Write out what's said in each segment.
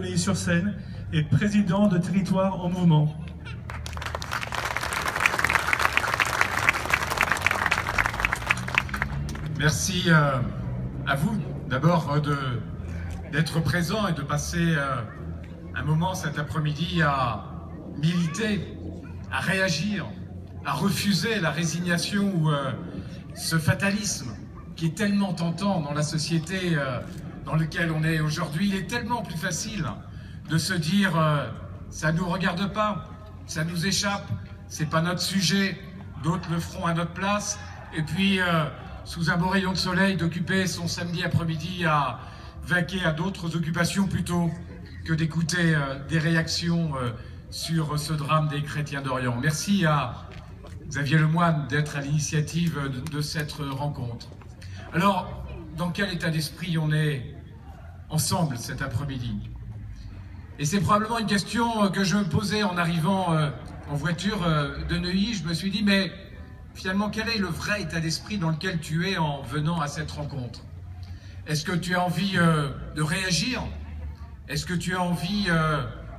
Neuilly-sur-Seine et président de Territoire en Mouvement. Merci à vous d'abord d'être présent et de passer un moment cet après-midi à militer, à réagir, à refuser la résignation ou ce fatalisme qui est tellement tentant dans la société dans laquelle on est aujourd'hui. Il est tellement plus facile de se dire ça ne nous regarde pas, ça nous échappe, c'est pas notre sujet, d'autres le feront à notre place, et puis sous un beau rayon de soleil d'occuper son samedi après-midi à vaquer à d'autres occupations plutôt que d'écouter des réactions sur ce drame des chrétiens d'Orient. Merci à Xavier Lemoine d'être à l'initiative de cette rencontre. Alors, dans quel état d'esprit on est ensemble cet après-midi? Et c'est probablement une question que je me posais en arrivant en voiture de Neuilly. Je me suis dit, mais finalement, quel est le vrai état d'esprit dans lequel tu es en venant à cette rencontre? Est-ce que tu as envie de réagir? Est-ce que tu as envie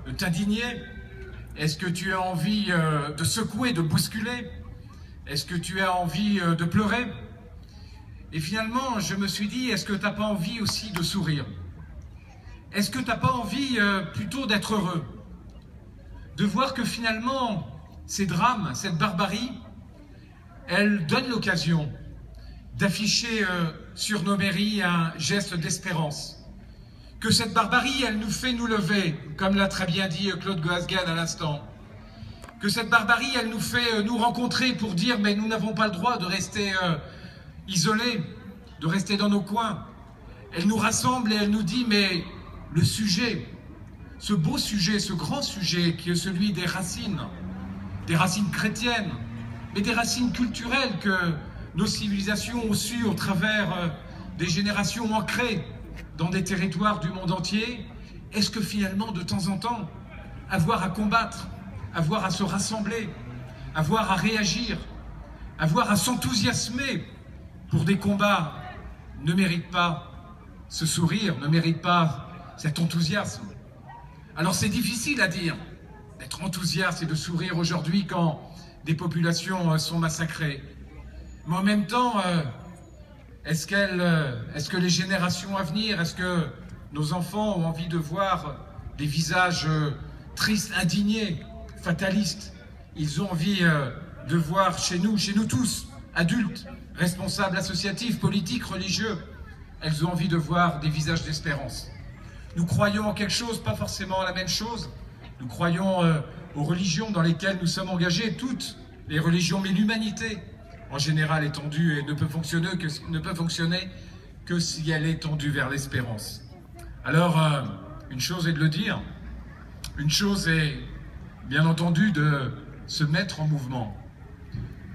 de t'indigner? Est-ce que tu as envie de secouer, de bousculer? Est-ce que tu as envie de pleurer? Et finalement, je me suis dit, est-ce que tu n'as pas envie aussi de sourire? Est-ce que tu n'as pas envie plutôt d'être heureux? De voir que finalement, ces drames, cette barbarie, elle donne l'occasion d'afficher sur nos mairies un geste d'espérance. Que cette barbarie, elle nous fait nous lever, comme l'a très bien dit Claude Goasguen à l'instant. Que cette barbarie, elle nous fait nous rencontrer pour dire, mais nous n'avons pas le droit de rester isolés, de rester dans nos coins. Elle nous rassemble et elle nous dit, mais le sujet, ce beau sujet, ce grand sujet qui est celui des racines chrétiennes, mais des racines culturelles que nos civilisations ont su, au travers des générations ancrées dans des territoires du monde entier, est-ce que finalement, de temps en temps, avoir à combattre, avoir à se rassembler, avoir à réagir, avoir à s'enthousiasmer pour des combats ne mérite pas ce sourire, ne mérite pas cet enthousiasme? Alors c'est difficile à dire, d'être enthousiaste et de sourire aujourd'hui quand des populations sont massacrées. Mais en même temps, est-ce que les générations à venir, est-ce que nos enfants ont envie de voir des visages tristes, indignés, fatalistes? Ils ont envie de voir chez nous tous, adultes, responsables associatifs, politiques, religieux, elles ont envie de voir des visages d'espérance. Nous croyons en quelque chose, pas forcément la même chose. Nous croyons aux religions dans lesquelles nous sommes engagés, toutes les religions, mais l'humanité en général est tendue et ne peut fonctionner que si elle est tendue vers l'espérance. Alors, une chose est de le dire, une chose est bien entendu de se mettre en mouvement.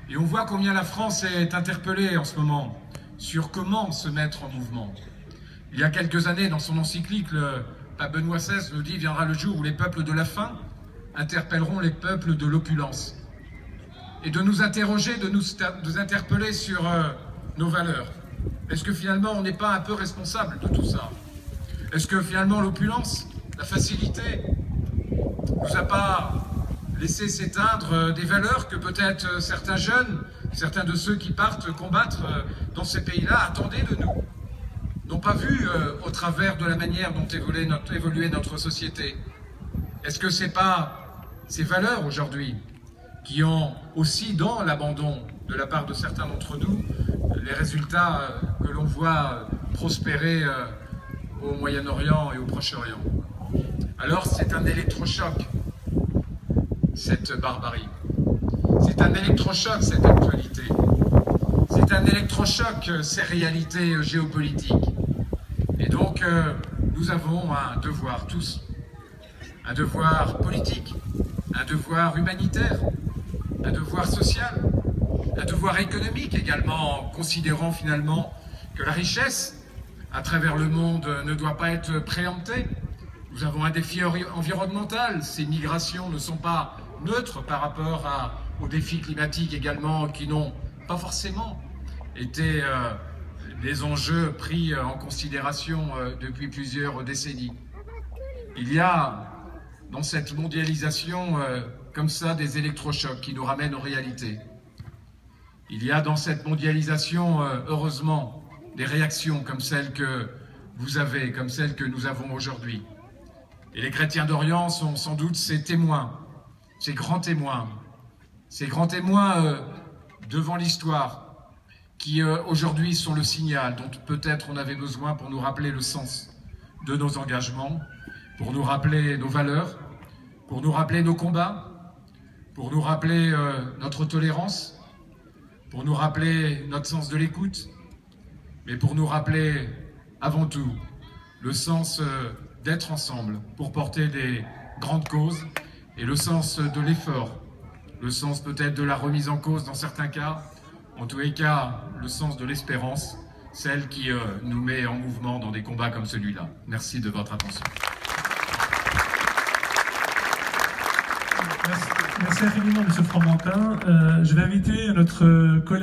Et on voit combien la France est interpellée en ce moment sur comment se mettre en mouvement. Il y a quelques années, dans son encyclique, le pape Benoît XVI nous dit « Viendra le jour où les peuples de la faim interpelleront les peuples de l'opulence ». Et de nous interroger, de nous interpeller sur nos valeurs. Est-ce que finalement on n'est pas un peu responsable de tout ça? Est-ce que finalement l'opulence, la facilité, nous a pas laissé s'éteindre des valeurs que peut-être certains jeunes, certains de ceux qui partent combattre dans ces pays-là attendaient de nous, n'ont pas vu au travers de la manière dont évoluait notre société? Est-ce que c'est pas ces valeurs aujourd'hui qui ont aussi, dans l'abandon de la part de certains d'entre nous, les résultats que l'on voit prospérer au Moyen-Orient et au Proche-Orient? Alors c'est un électrochoc, cette barbarie. C'est un électrochoc, cette actualité. C'est un électrochoc, ces réalités géopolitiques. Et donc, nous avons un devoir, tous, un devoir politique, un devoir humanitaire, un devoir social, un devoir économique également, considérant finalement que la richesse à travers le monde ne doit pas être préemptée. Nous avons un défi environnemental, ces migrations ne sont pas neutres par rapport aux défis climatiques également, qui n'ont pas forcément été des enjeux pris en considération depuis plusieurs décennies. Il y a dans cette mondialisation comme ça des électrochocs qui nous ramènent aux réalités. Il y a dans cette mondialisation, heureusement, des réactions comme celles que vous avez, comme celles que nous avons aujourd'hui. Et les chrétiens d'Orient sont sans doute ces témoins, ces grands témoins devant l'histoire, qui aujourd'hui sont le signal dont peut-être on avait besoin pour nous rappeler le sens de nos engagements, pour nous rappeler nos valeurs, pour nous rappeler nos combats, pour nous rappeler notre tolérance, pour nous rappeler notre sens de l'écoute, mais pour nous rappeler avant tout le sens d'être ensemble pour porter des grandes causes et le sens de l'effort, le sens peut-être de la remise en cause dans certains cas, en tous les cas le sens de l'espérance, celle qui nous met en mouvement dans des combats comme celui-là. Merci de votre attention. Merci infiniment, M. Fromentin. Je vais inviter notre collègue